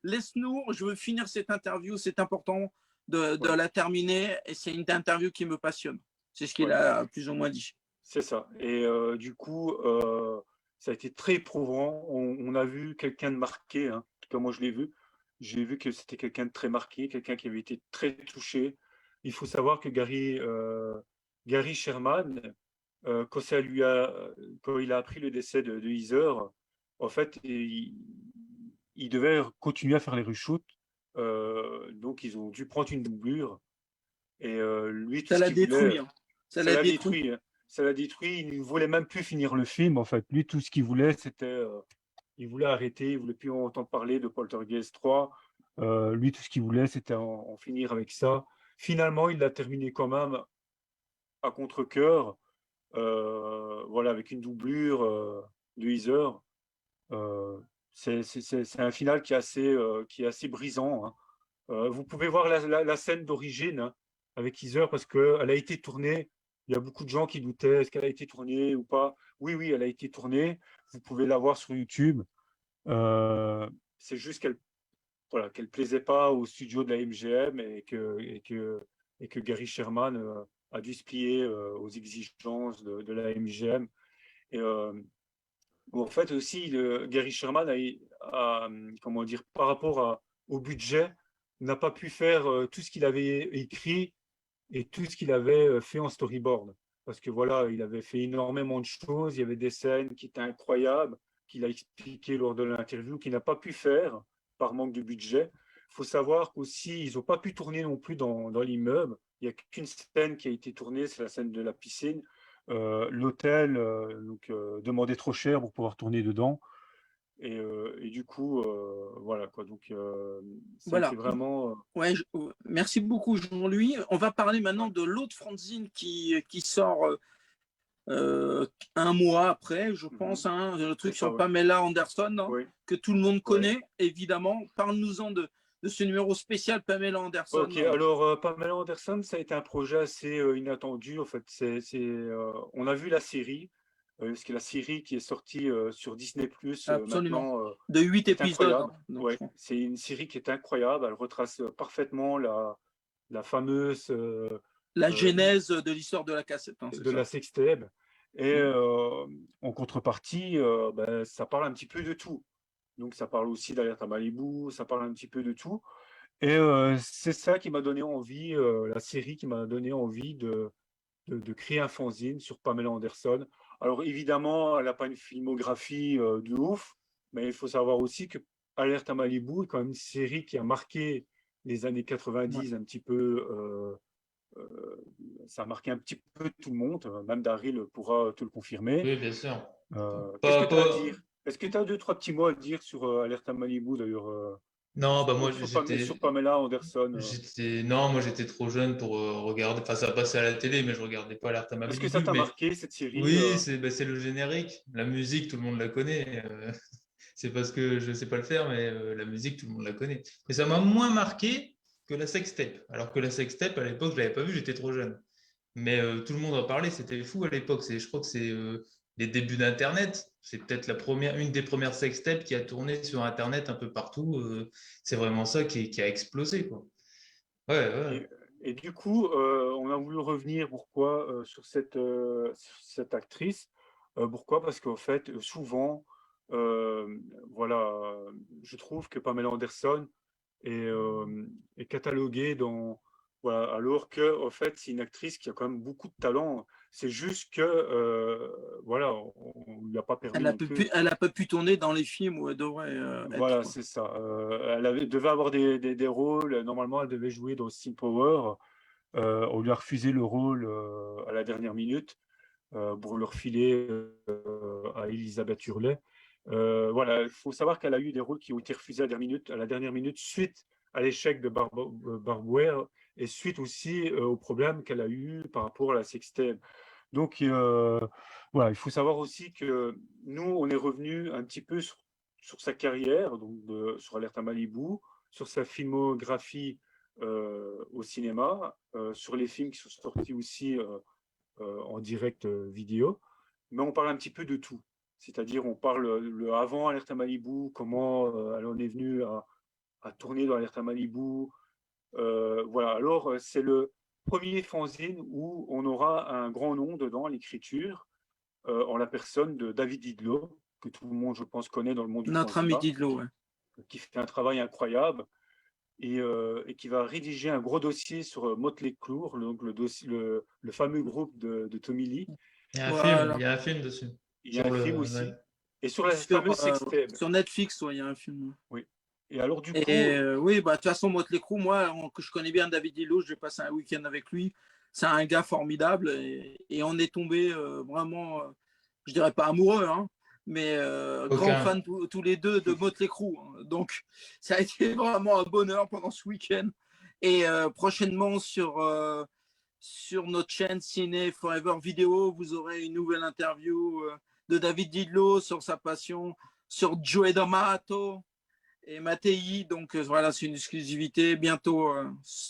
S2: laisse-nous, je veux finir cette interview, c'est important de
S3: Ouais.
S2: la terminer et c'est une interview qui me passionne. C'est ce qu'il
S3: Ouais.
S2: a plus ou moins dit.
S3: C'est ça. Et du coup, ça a été très éprouvant. On a vu quelqu'un de marqué, hein, comme moi je l'ai vu. J'ai vu que c'était quelqu'un de très marqué, quelqu'un qui avait été très touché. Il faut savoir que Gary Sherman, quand il a appris le décès de Heather, en fait, il devait continuer à faire les reshoots. Donc, ils ont dû prendre une doublure. Et lui, tout
S2: Ça
S3: ce
S2: l'a
S3: qu'il voulait,
S2: détruit. Hein. Ça
S3: ça
S2: l'a
S3: l'a
S2: détruit.
S3: détruit. Ça l'a détruit. Il ne voulait même plus finir le film, en fait. Lui, tout ce qu'il voulait, c'était. Il voulait arrêter. Il ne voulait plus entendre parler de Poltergeist 3. Lui, tout ce qu'il voulait, c'était en finir avec ça. Finalement, il l'a terminé quand même à contre-cœur. Voilà, avec une doublure de Heather. C'est un final qui est assez brisant. Hein. Vous pouvez voir la scène d'origine, hein, avec Heather parce qu'elle a été tournée. Il y a beaucoup de gens qui doutaient, est-ce qu'elle a été tournée ou pas? Oui, oui, elle a été tournée. Vous pouvez la voir sur YouTube. C'est juste qu'elle plaisait pas au studio de la MGM et que Gary Sherman a dû se plier aux exigences de la MGM. Et en fait aussi, Gary Sherman comment dire, par rapport au budget, n'a pas pu faire tout ce qu'il avait écrit et tout ce qu'il avait fait en storyboard. Parce que voilà, il avait fait énormément de choses, il y avait des scènes qui étaient incroyables, qu'il a expliqué lors de l'interview, qu'il n'a pas pu faire par manque de budget. Il faut savoir qu'aussi, ils n'ont pas pu tourner non plus dans l'immeuble. Il n'y a qu'une scène qui a été tournée, c'est la scène de la piscine. L'hôtel demandait trop cher pour pouvoir tourner dedans. Et du coup, voilà quoi. Donc, ça a été
S2: Voilà.
S3: vraiment.
S2: Ouais, merci beaucoup, Jean-Louis. On va parler maintenant de l'autre fanzine qui sort un mois après, je pense, hein, le truc sur Pamela Anderson, hein,
S3: Oui.
S2: que tout le monde connaît, évidemment. Parle-nous-en de ce numéro spécial Pamela Anderson.
S3: Ok, alors Pamela Anderson, ça a été un projet assez inattendu. En fait, on a vu la série, parce que la série qui est sortie sur Disney Plus
S2: Absolument.
S3: maintenant
S2: De 8
S3: est
S2: épisodes.
S3: incroyable.
S2: Hein, donc,
S3: ouais, c'est une série qui est incroyable. Elle retrace parfaitement la fameuse
S2: la genèse de l'histoire de la cassette. Hein,
S3: de
S2: ça.
S3: la sextape. Et en contrepartie, ça parle un petit peu de tout. Donc ça parle aussi d'Alerte à Malibu, ça parle un petit peu de tout. Et c'est ça qui m'a donné envie, la série qui m'a donné envie de créer un fanzine sur Pamela Anderson. Alors évidemment, elle n'a pas une filmographie de ouf, mais il faut savoir aussi que Alerte à Malibu est quand même une série qui a marqué les années 90 un petit peu. Ça a marqué un petit peu tout le monde, même Daryl pourra te le confirmer.
S4: Oui, bien sûr.
S3: Qu'est-ce que
S4: Pas,
S3: tu as à
S4: pas...
S3: dire? Est-ce que tu as deux, trois petits mots à dire sur Alerta Malibu, d'ailleurs,
S4: Non, bah moi
S3: sur Pamela Anderson?
S4: non, moi j'étais trop jeune pour regarder. Enfin, ça passait à la télé, mais je regardais pas Alerte à
S3: Est-ce que ça
S4: Malibu.
S3: t'a
S4: Mais
S3: marqué, cette série?
S4: oui, c'est le générique. La musique, tout le monde la connaît. C'est parce que je sais pas le faire, mais la musique, tout le monde la connaît. Mais ça m'a moins marqué que la sextape. Alors que la sextape, à l'époque, je l'avais pas vue, j'étais trop jeune. Mais tout le monde en parlait, c'était fou à l'époque. Je crois que c'est les débuts d'Internet. C'est peut-être une des premières sextapes qui a tourné sur Internet un peu partout. C'est vraiment ça qui a explosé, quoi. Ouais, ouais.
S3: Et, et du coup, on a voulu revenir pourquoi sur cette actrice. Pourquoi? Parce qu'en fait, souvent, voilà, je trouve que Pamela Anderson est cataloguée dans, voilà, alors que en fait, c'est une actrice qui a quand même beaucoup de talent. C'est juste que, voilà, on lui a pas permis non plus.
S2: Elle a pas pu tourner dans les films où elle devrait être,
S3: Voilà,
S2: quoi.
S3: c'est ça. Devait avoir des rôles. Normalement, elle devait jouer dans Austin Power. On lui a refusé le rôle à la dernière minute pour le refiler à Elisabeth Hurley. Voilà, il faut savoir qu'elle a eu des rôles qui ont été refusés à la dernière minute suite à l'échec de Barbware et suite aussi au problème qu'elle a eu par rapport à la sextape. Donc, voilà, il faut savoir aussi que nous, on est revenu un petit peu sur sa carrière, donc sur Alerte à Malibu, sur sa filmographie au cinéma, sur les films qui sont sortis aussi en direct vidéo, mais on parle un petit peu de tout. C'est-à-dire, on parle le avant Alerte à Malibu, comment elle en est venue à tourner dans Alerte à Malibu. Voilà, alors c'est le premier fanzine où on aura un grand nom dedans, l'écriture, en la personne de David Didlot, que tout le monde, je pense, connaît dans le monde du
S2: Notre ami
S3: fanzina,
S2: Didlot, ouais.
S3: qui fait un travail incroyable et qui va rédiger un gros dossier sur Motley Crue, donc le fameux groupe de Tommy Lee.
S4: Il
S2: Voilà.
S4: y a un film dessus.
S3: Il y a un
S4: Sur
S3: film
S4: ouais.
S3: aussi. Et sur la fameuse sextape.
S2: Sur Netflix, ouais, il y a un film.
S3: Oui. Et alors, du coup,
S2: Et oui, bah, de toute façon, Motley Crue, que je connais bien David Didlot, je vais passer un week-end avec lui. C'est un gars formidable et on est tombé vraiment, je dirais pas amoureux, hein, mais grands
S4: Aucun.
S2: fans tous les deux de Motley Crue, hein. Donc, ça a été vraiment un bonheur pendant ce week-end. Et prochainement sur notre chaîne Ciné Forever Vidéo, vous aurez une nouvelle interview de David Didlot sur sa passion, sur Joey D'Amato et Mattei. Donc voilà, c'est une exclusivité bientôt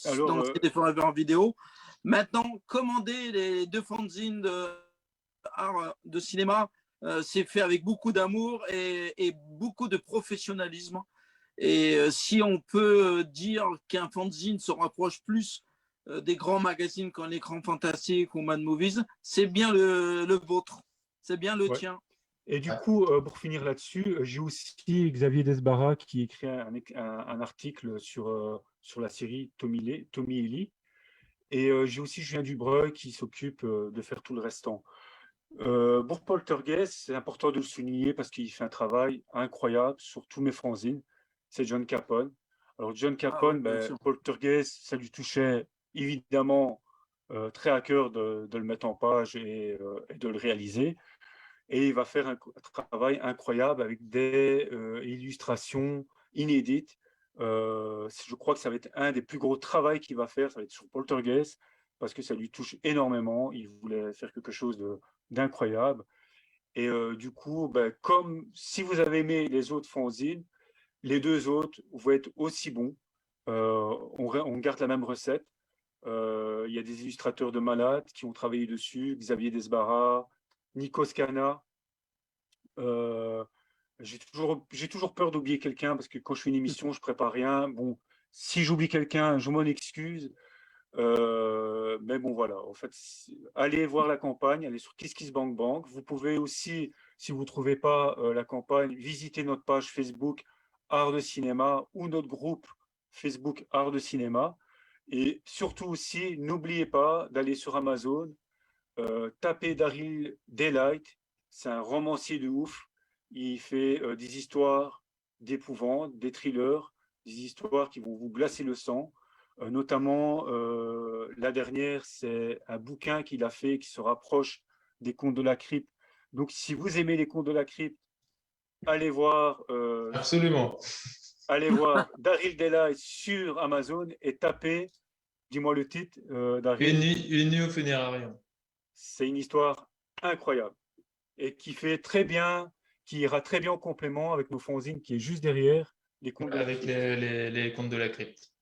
S3: alors
S2: dans Ciné Forever en vidéo. Maintenant, commandez les deux fanzines de cinéma. C'est fait avec beaucoup d'amour et beaucoup de professionnalisme. Et si on peut dire qu'un fanzine se rapproche plus des grands magazines comme l'Écran Fantastique ou Mad Movies, c'est bien le vôtre, c'est bien le
S3: ouais.
S2: tien.
S3: Et du coup, pour finir là-dessus, j'ai aussi Xavier Desbarras qui écrit un article sur la série Tommy et Lee. Et j'ai aussi Julien Dubreuil qui s'occupe de faire tout le restant. Pour Poltergeist, c'est important de le souligner parce qu'il fait un travail incroyable sur tous mes fanzines. C'est John Capone. Alors, John
S2: Ah oui,
S3: Capone,
S2: bien
S3: ben,
S2: sûr.
S3: Poltergeist, ça lui touchait évidemment très à cœur de le mettre en page et de le réaliser. Et il va faire un travail incroyable avec des illustrations inédites. Je crois que ça va être un des plus gros travaux qu'il va faire, ça va être sur Poltergeist, parce que ça lui touche énormément. Il voulait faire quelque chose d'incroyable. Et du coup, ben, comme si vous avez aimé les autres fanzines, les deux autres vont être aussi bons. On garde la même recette. Il y a des illustrateurs de malades qui ont travaillé dessus, Xavier Desbarras, Nico Scana. Euh, j'ai toujours peur d'oublier quelqu'un parce que quand je fais une émission, je prépare rien. Bon, si j'oublie quelqu'un, je m'en excuse. Mais bon, voilà. En fait, allez voir la campagne, allez sur KissKissBankBank. Vous pouvez aussi, si vous ne trouvez pas la campagne, visiter notre page Facebook Art de Cinéma ou notre groupe Facebook Art de Cinéma. Et surtout aussi, n'oubliez pas d'aller sur Amazon, taper Daryl Daylight. C'est un romancier de ouf. Il fait des histoires d'épouvante, des thrillers, des histoires qui vont vous glacer le sang. Notamment, la dernière, c'est un bouquin qu'il a fait qui se rapproche des contes de la crypte Donc, si vous aimez les contes de la crypte, allez voir,
S4: Absolument.
S3: allez voir Daryl Delight sur Amazon et tapez, dis-moi le titre, Daryl.
S4: Une nuit au funérarium.
S3: C'est une histoire incroyable et qui fait très bien, qui ira très bien en complément avec nos fanzines qui est juste derrière les contes de la
S4: Avec
S3: crypte.
S4: les contes de la crypte.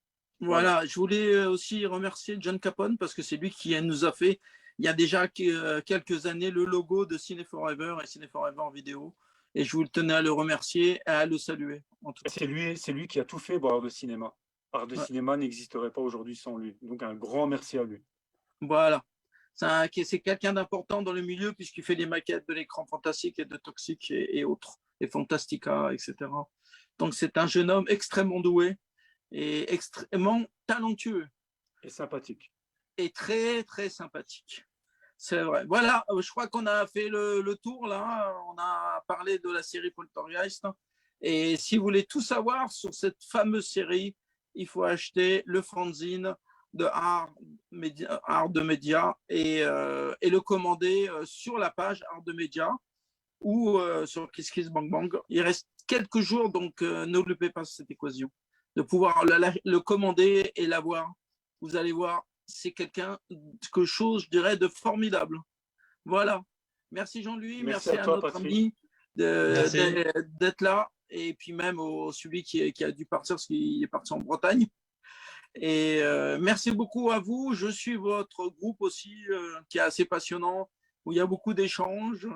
S2: Voilà, je voulais aussi remercier John Capone parce que c'est lui qui nous a fait, il y a déjà quelques années, le logo de Ciné Forever et Ciné Forever en vidéo. Et je vous tenais à le remercier et à le saluer. En tout cas.
S3: C'est lui qui a tout fait pour Art de Cinéma. Art de
S2: Ouais.
S3: Cinéma n'existerait pas aujourd'hui sans lui. Donc un grand merci à lui.
S2: Voilà. C'est quelqu'un d'important dans le milieu puisqu'il fait des maquettes de l'écran fantastique et de Toxic et autres, et Fantastica, etc. Donc c'est un jeune homme extrêmement doué et extrêmement talentueux.
S3: Et sympathique.
S2: Et très, très sympathique. C'est vrai. Voilà, je crois qu'on a fait le tour là. On a parlé de la série Poltergeist. Et si vous voulez tout savoir sur cette fameuse série, il faut acheter le fanzine de Art de Média et le commander sur la page Art de Média ou sur Kiss Kiss Bang Bang. Il reste quelques jours, donc n'oubliez pas cette équation de pouvoir le commander et l'avoir. Vous allez voir, c'est quelque chose, je dirais, de formidable. Voilà. Merci Jean-Louis, merci à
S3: toi,
S2: notre
S3: Patrick.
S2: ami d'être là, et puis même au celui qui a dû partir parce qu'il est parti en Bretagne. Et merci beaucoup à vous. Je suis votre groupe aussi qui est assez passionnant, où il y a beaucoup d'échanges.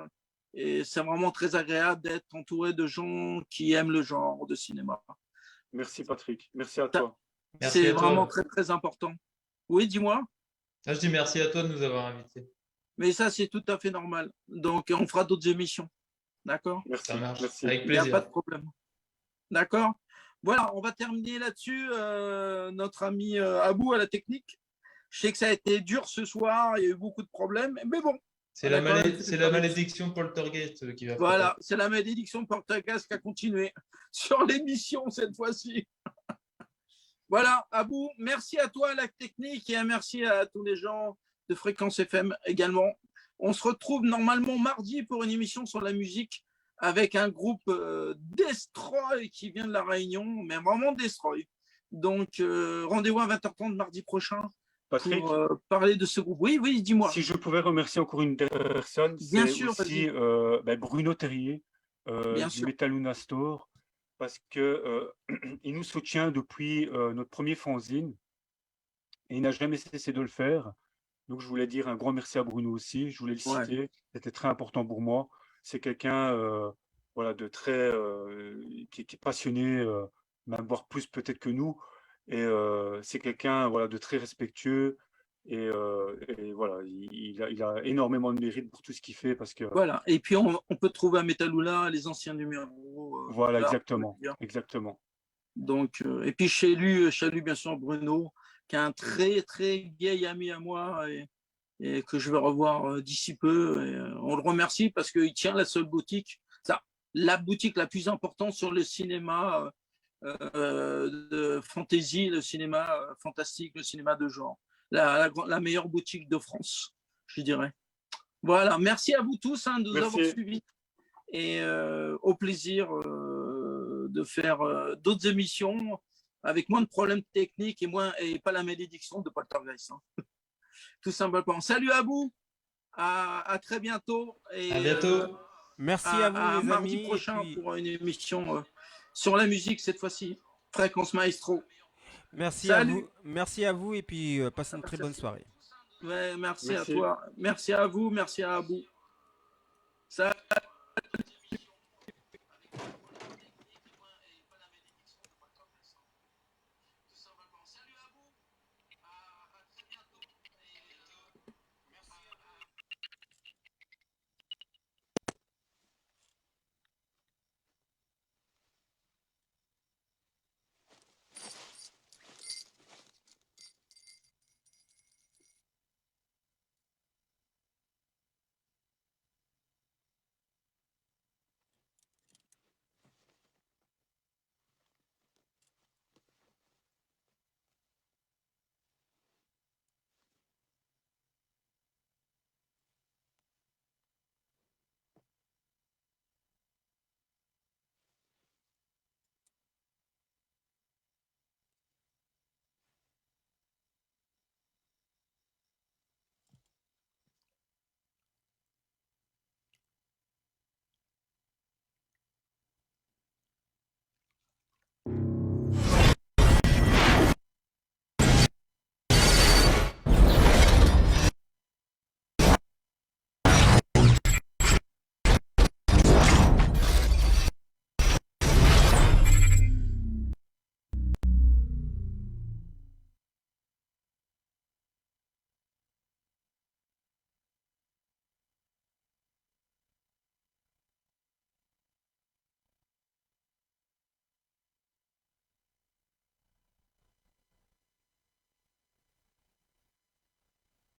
S2: Et c'est vraiment très agréable d'être entouré de gens qui aiment le genre de cinéma.
S3: Merci Patrick. Merci à toi.
S2: C'est vraiment très, très important. Oui, dis-moi.
S4: Je dis merci à toi de nous avoir invités.
S2: Mais ça, c'est tout à fait normal. Donc, on fera d'autres émissions. D'accord?
S3: Merci.
S4: Ça marche.
S3: Merci.
S4: Avec
S2: Il n'y a
S4: plaisir.
S2: pas de problème. D'accord? Voilà, on va terminer là-dessus. Notre ami Abou à la technique. Je sais que ça a été dur ce soir. Il y a eu beaucoup de problèmes. Mais bon.
S4: C'est la malédiction Poltergeist qui va faire.
S2: Voilà, c'est la malédiction Poltergeist qui a continué sur l'émission cette fois-ci. Voilà, Abou, merci à toi, la technique, et merci à tous les gens de Fréquence FM également. On se retrouve normalement mardi pour une émission sur la musique avec un groupe Destroy qui vient de La Réunion, mais vraiment Destroy. Donc, rendez-vous à 20h30 mardi prochain
S3: Patrick,
S2: pour parler de ce groupe. Oui, dis-moi.
S3: Si je pouvais remercier encore une personne,
S2: Bien
S3: c'est
S2: sûr,
S3: aussi Bruno Terrier du Metaluna Store, parce que il nous soutient depuis notre premier fanzine et il n'a jamais cessé de le faire. Donc je voulais dire un grand merci à Bruno aussi. Je voulais le citer. C'était très important pour moi. C'est quelqu'un de très qui est passionné, même voire plus peut-être que nous. Et c'est quelqu'un de très respectueux. Et voilà, il a énormément de mérite pour tout ce qu'il fait parce que.
S2: Voilà. Et puis on peut trouver à Metaluna les anciens numéros.
S3: Voilà, exactement.
S2: Donc, et puis chez lui, bien sûr, Bruno, qui est un très, très vieil ami à moi et que je vais revoir d'ici peu. Et, on le remercie parce qu'il tient la seule boutique, la boutique la plus importante sur le cinéma de fantasy, le cinéma fantastique, le cinéma de genre. La meilleure boutique de France, je dirais. Voilà, merci à vous tous de nous avoir suivis et au plaisir de faire d'autres émissions avec moins de problèmes techniques et pas la malédiction de Poltergeist. Tout simplement. Salut à vous, à très bientôt. Et,
S4: à bientôt.
S5: Merci à vous, les
S2: mardi
S5: amis.
S2: prochain pour une émission sur la musique cette fois-ci. Fréquence Maestro.
S5: Merci à vous et puis passez une très bonne soirée.
S2: Ouais, merci à toi. Merci à vous, merci à Abou. Salut.